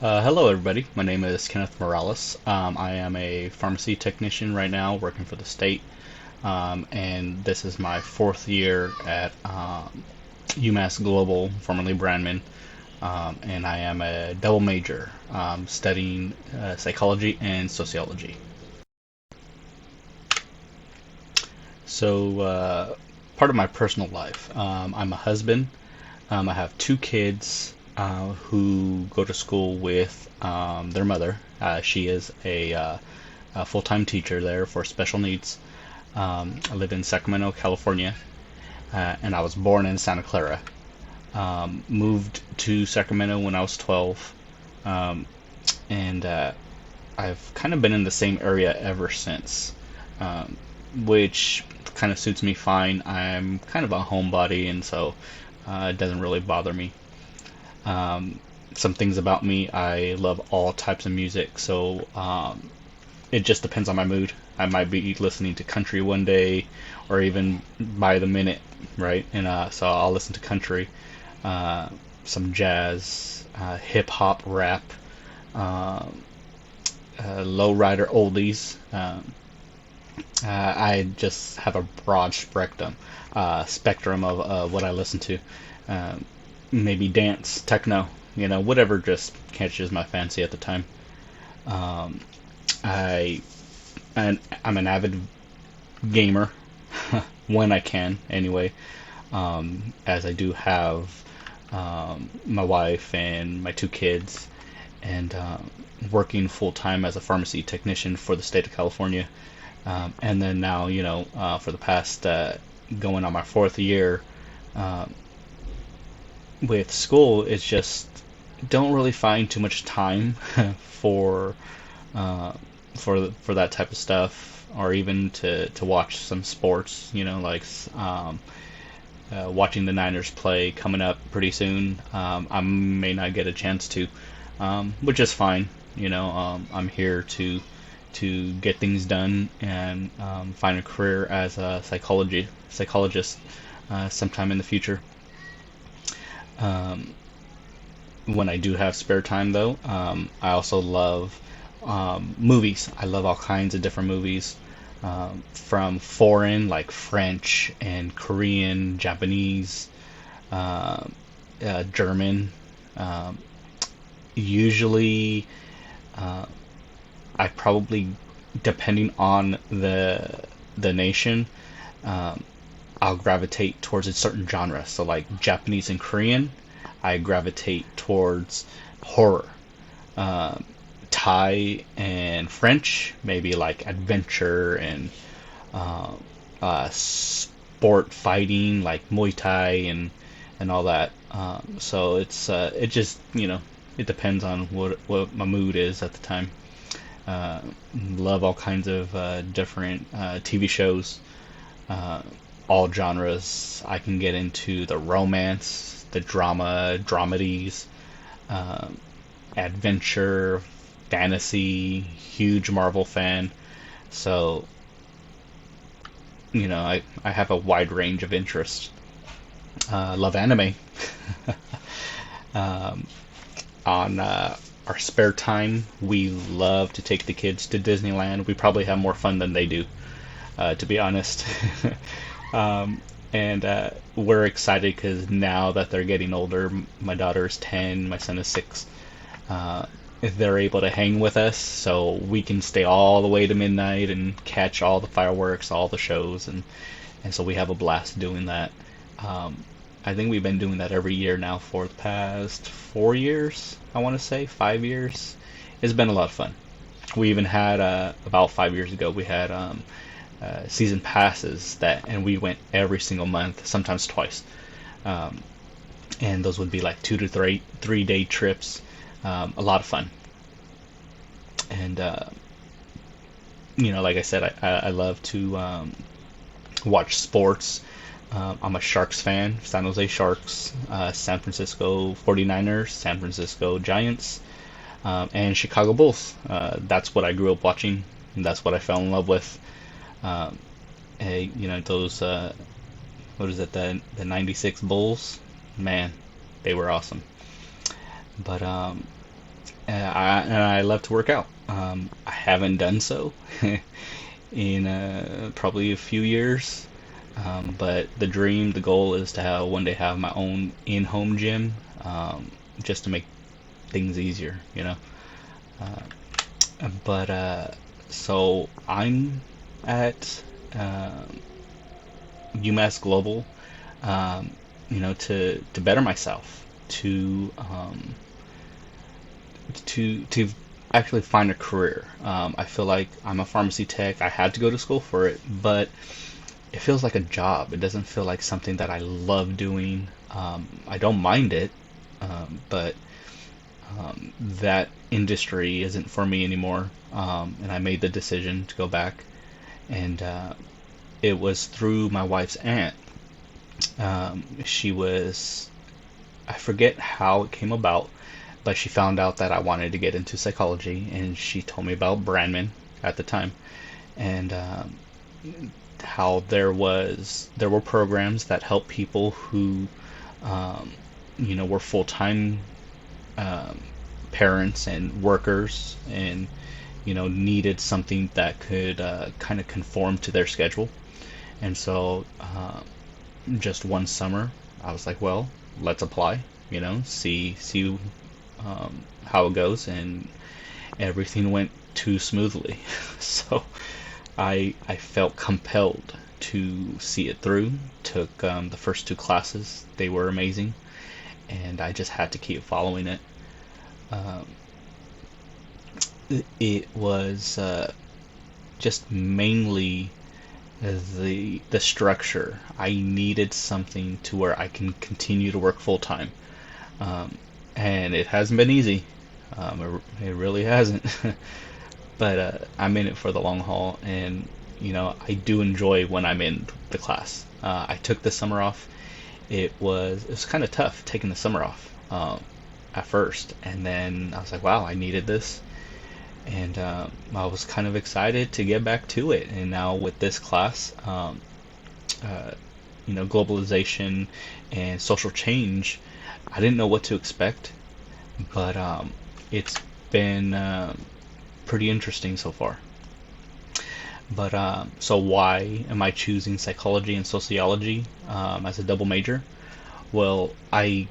Hello, everybody. My name is Kenneth Morales. I am a pharmacy technician right now working for the state, and this is my fourth year at UMass Global, formerly Brandman, and I am a double major studying psychology and sociology. So, part of my personal life, I'm a husband. I have two kids who go to school with their mother. She is a full-time teacher there for special needs. I live in Sacramento, California, and I was born in Santa Clara. Moved to Sacramento when I was 12, um, and I've kind of been in the same area ever since, which kind of suits me fine. I'm kind of a homebody, and so it doesn't really bother me. Um, some things about me, I love all types of music, so it just depends on my mood. I might be listening to country one day, or even by the minute, right? And so I'll listen to country, uh, some jazz, hip hop, rap, uh, lowrider oldies. I just have a broad spectrum of what I listen to. Um, Maybe dance, techno, whatever just catches my fancy at the time. Um, I I'm an avid gamer when I can, anyway. As I do have my wife and my two kids, and working full time as a pharmacy technician for the state of California. And then now, for the past going on my fourth year uh, with school, it's just don't really find too much time for uh, for that type of stuff, or even to watch some sports. Like watching the Niners play coming up pretty soon. I may not get a chance to, which is fine. I'm here to get things done and find a career as a psychologist sometime in the future. Um, when I do have spare time, though, I also love movies. I love all kinds of different movies, from foreign like French and Korean, Japanese, uh, German. Um, Usually, uh, I probably, depending on the nation, um, I'll gravitate towards a certain genre. So like Japanese and Korean, I gravitate towards horror. Um, Thai and French, maybe like adventure and uh, sport fighting, like Muay Thai and all that. So it just it depends on what my mood is at the time. Uh, Love all kinds of different TV shows, uh, all genres. I can get into the romance, the drama, dramedies, um, adventure, fantasy. Huge Marvel fan, so I have a wide range of interests. Love anime. um, on our spare time, we love to take the kids to Disneyland. We probably have more fun than they do, to be honest. um, and we're excited because now that they're getting older, my daughter is 10, my son is 6. Uh, if they're able to hang with us, so we can stay all the way to midnight and catch all the fireworks, all the shows, and so we have a blast doing that. Um, I think we've been doing that every year now for the past 4 years, I want to say, 5 years. It's been a lot of fun. We even had, about 5 years ago, we had season passes and we went every single month, sometimes twice. Um, and those would be like 2 to 3 day trips. A lot of fun. And like I said, I love to watch sports. I'm a Sharks fan, San Jose Sharks, San Francisco 49ers, San Francisco Giants, and Chicago Bulls. That's what I grew up watching. And that's what I fell in love with. Um, those, what is it, the 96 Bulls? Man, they were awesome. But And I love to work out. I haven't done so in probably a few years, but the dream, the goal is to have one day have my own in-home gym, just to make things easier, you know. But so I'm at UMass Global, um, to better myself, to actually find a career. I feel like I'm a pharmacy tech. I had to go to school for it, but it feels like a job. It doesn't feel like something that I love doing. I don't mind it, but that industry isn't for me anymore. And I made the decision to go back. And it was through my wife's aunt. She was, I forget how it came about, but she found out that I wanted to get into psychology, and she told me about Brandman at the time, and how there were programs that help people who were full time um, parents and workers, and needed something that could kind of conform to their schedule. And so just one summer, I was like, well, let's apply. See how it goes, and everything went too smoothly. So I felt compelled to see it through. Took the first two classes; they were amazing, and I just had to keep following it. Um, it was just mainly the structure. I needed something to where I can continue to work full time, um, and it hasn't been easy. It really hasn't. But I'm in it for the long haul, and I do enjoy when I'm in the class. I took the summer off. It was kind of tough taking the summer off at first, and then I was like, wow, I needed this, and I was kind of excited to get back to it. And now with this class, uh, globalization and social change, I didn't know what to expect, but it's been pretty interesting so far. But so why am I choosing psychology and sociology as a double major? Well, I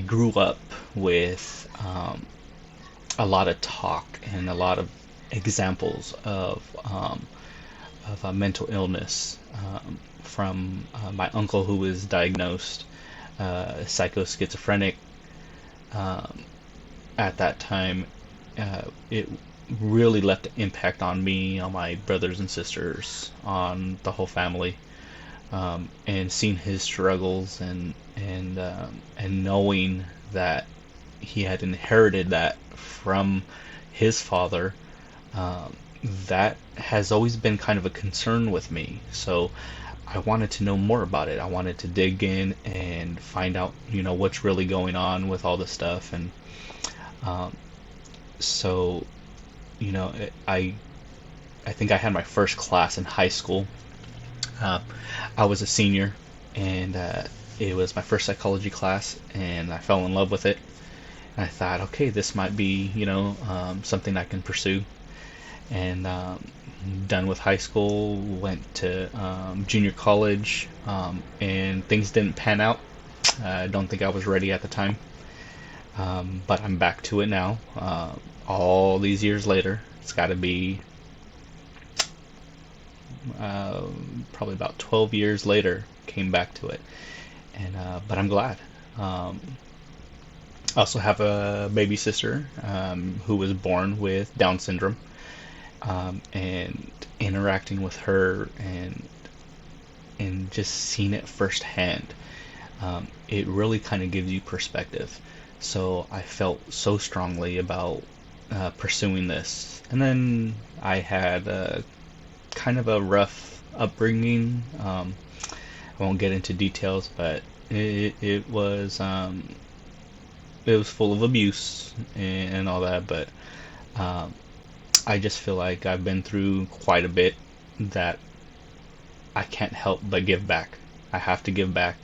grew up with a lot of talk and a lot of examples of mental illness from my uncle, who was diagnosed psychoschizophrenic um, at that time. It really left an impact on me, on my brothers and sisters, on the whole family, and seeing his struggles, and knowing that he had inherited that from his father. Um, that has always been kind of a concern with me. So I wanted to know more about it. I wanted to dig in and find out, what's really going on with all this stuff. And um, so, you know, I think I had my first class in high school. Uh, I was a senior, and it was my first psychology class, and I fell in love with it. And I thought, okay, this might be, something I can pursue. And done with high school, went to junior college, and things didn't pan out. I don't think I was ready at the time, but I'm back to it now. All these years later, it's got to be uh, probably about 12 years later, came back to it, and but I'm glad. Um, I also have a baby sister who was born with Down syndrome, and interacting with her, and just seeing it firsthand, it really kind of gives you perspective. So I felt so strongly about pursuing this. And then I had kind of a rough upbringing. I won't get into details, but it was full of abuse and all that. But um, I just feel like I've been through quite a bit, that I can't help but give back. I have to give back.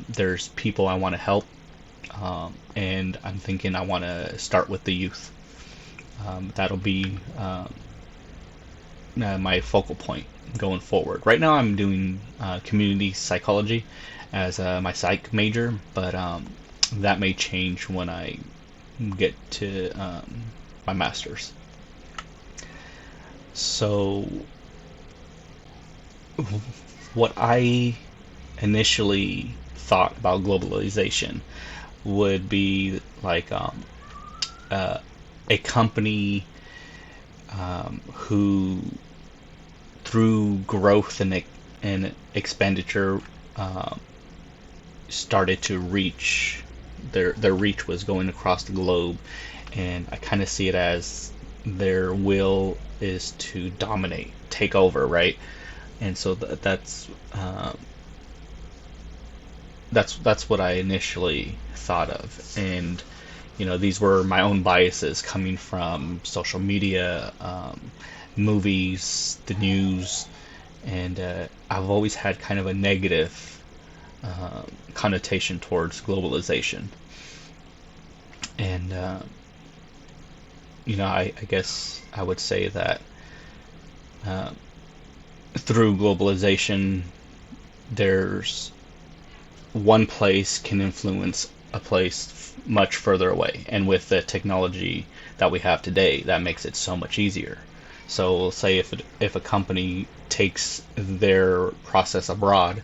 There's people I want to help, and I'm thinking I want to start with the youth. That'll be my focal point going forward. Right now, I'm doing community psychology as my psych major, but that may change when I get to my master's. So, what I initially thought about globalization would be like uh, a company who, through growth and expenditure, uh, started to reach their reach was going across the globe, and I kind of see it as their will is to dominate, take over, right? And so that's what I initially thought of, and these were my own biases coming from social media, movies, the news, and I've always had kind of a negative connotation towards globalization. And I guess I would say that uh, through globalization, there's one place can influence a place much further away, and with the technology that we have today, that makes it so much easier. So, say if a company takes their process abroad,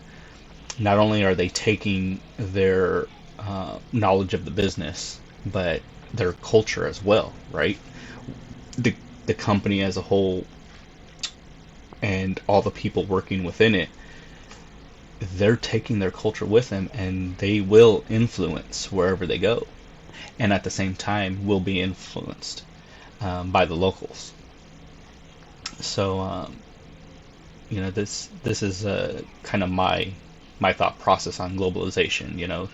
not only are they taking their knowledge of the business, but their culture as well, right? The the company as a whole and all the people working within it, they're taking their culture with them, and they will influence wherever they go, and at the same time will be influenced by the locals. So this is kind of my thought process on globalization,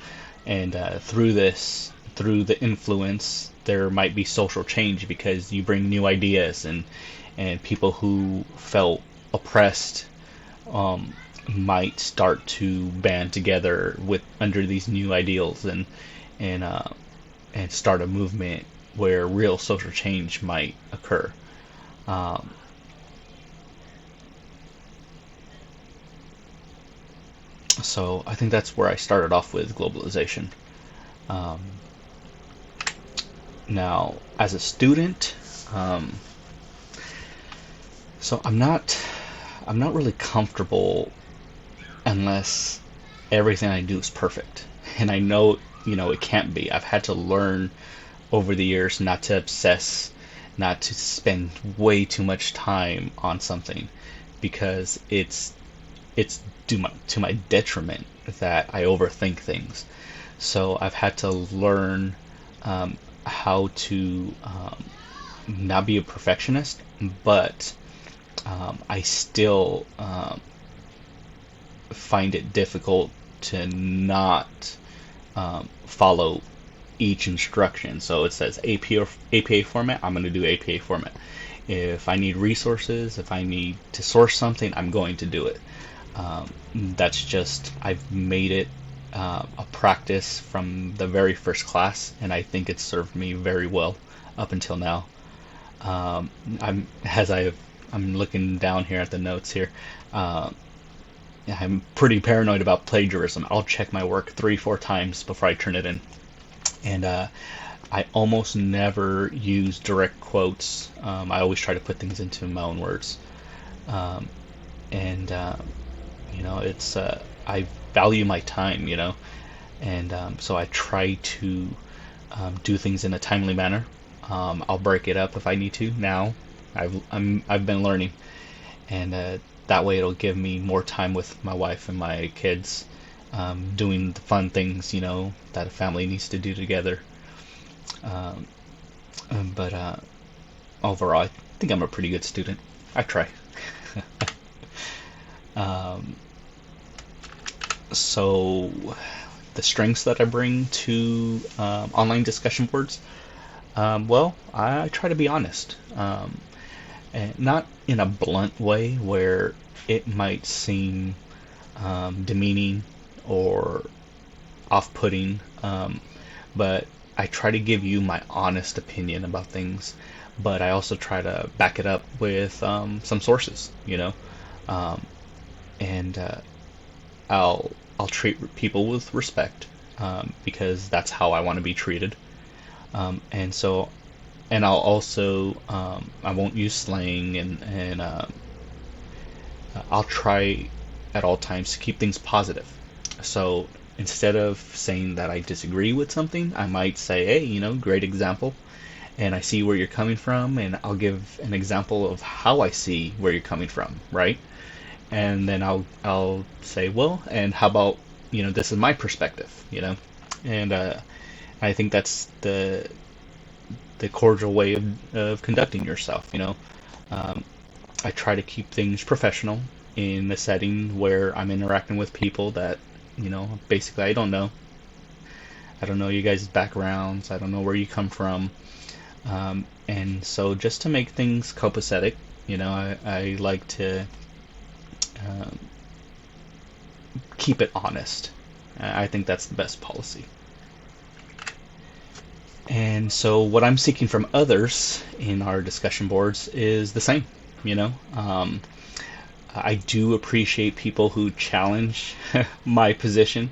and through the influence, there might be social change because you bring new ideas, and people who felt oppressed um, might start to band together with under these new ideals, and uh, and start a movement where real social change might occur. Um, so I think that's where I started off with globalization. Um, Now, as a student, um, so I'm not really comfortable unless everything I do is perfect. And I know, it can't be. I've had to learn over the years not to obsess, not to spend way too much time on something, because it's to my detriment that I overthink things. So I've had to learn um, how to not be a perfectionist, but I still find it difficult to not follow each instruction. So it says APA format, I'm going to do APA format. If I need resources, if I need to source something, I'm going to do it. That's just, I've made it a practice from the very first class, and I think it's served me very well up until now. Um, I'm looking down here at the notes here. Uh, I'm pretty paranoid about plagiarism. I'll check my work 3, 4 times before I turn it in, and I almost never use direct quotes. I always try to put things into my own words, um, and it's I value my time, and so I try to do things in a timely manner. I'll break it up if I need to. Now, I've been learning, and that way it'll give me more time with my wife and my kids, doing the fun things, that a family needs to do together. Um, but overall, I think I'm a pretty good student. I try. um, so the strengths that I bring to online discussion boards, well, I try to be honest, and not in a blunt way where it might seem demeaning or off-putting, but I try to give you my honest opinion about things, but I also try to back it up with some sources, um, and I'll I'll treat people with respect, because that's how I want to be treated. And so, and I'll also I won't use slang, and I'll try at all times to keep things positive. So instead of saying that I disagree with something, I might say, hey, great example, and I see where you're coming from, and I'll give an example of how I see where you're coming from, right? And then I'll say, well, and how about, this is my perspective, and I think that's the cordial way of conducting yourself. Um, I try to keep things professional in a setting where I'm interacting with people that, basically I don't know. I don't know you guys' backgrounds. I don't know where you come from. And so just to make things copacetic, I like to um, keep it honest. I think that's the best policy. And so what I'm seeking from others in our discussion boards is the same. You know, um, I do appreciate people who challenge my position.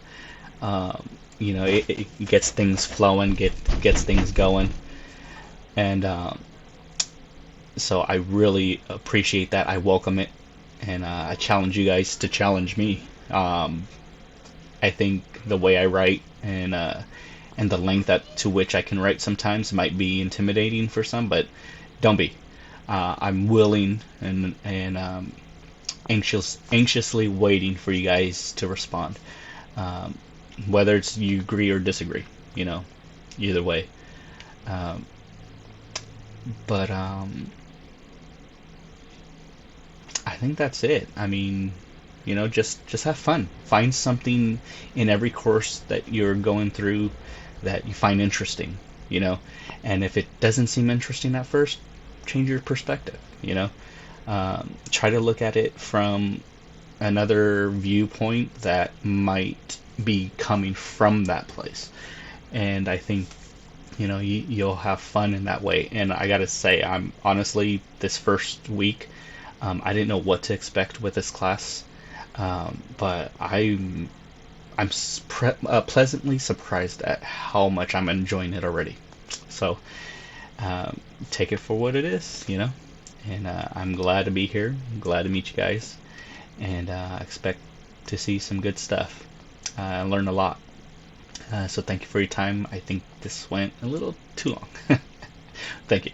It gets things flowing, gets things going, and so I really appreciate that. I welcome it, and I challenge you guys to challenge me. I think the way I write and the length to which I can write sometimes might be intimidating for some, but don't be. I'm willing and anxiously waiting for you guys to respond, um, whether it's you agree or disagree. You know, either way. Um, but I think that's it. I mean, just have fun. Find something in every course that you're going through that you find interesting. You know, and if it doesn't seem interesting at first, change your perspective. Try to look at it from another viewpoint that might be coming from that place. And I think you'll have fun in that way. And I gotta say, I'm honestly, this first week, I didn't know what to expect with this class, but I'm pleasantly surprised at how much I'm enjoying it already. So take it for what it is, and I'm glad to be here. I'm glad to meet you guys, and expect to see some good stuff. I learned a lot. So thank you for your time. I think this went a little too long. Thank you.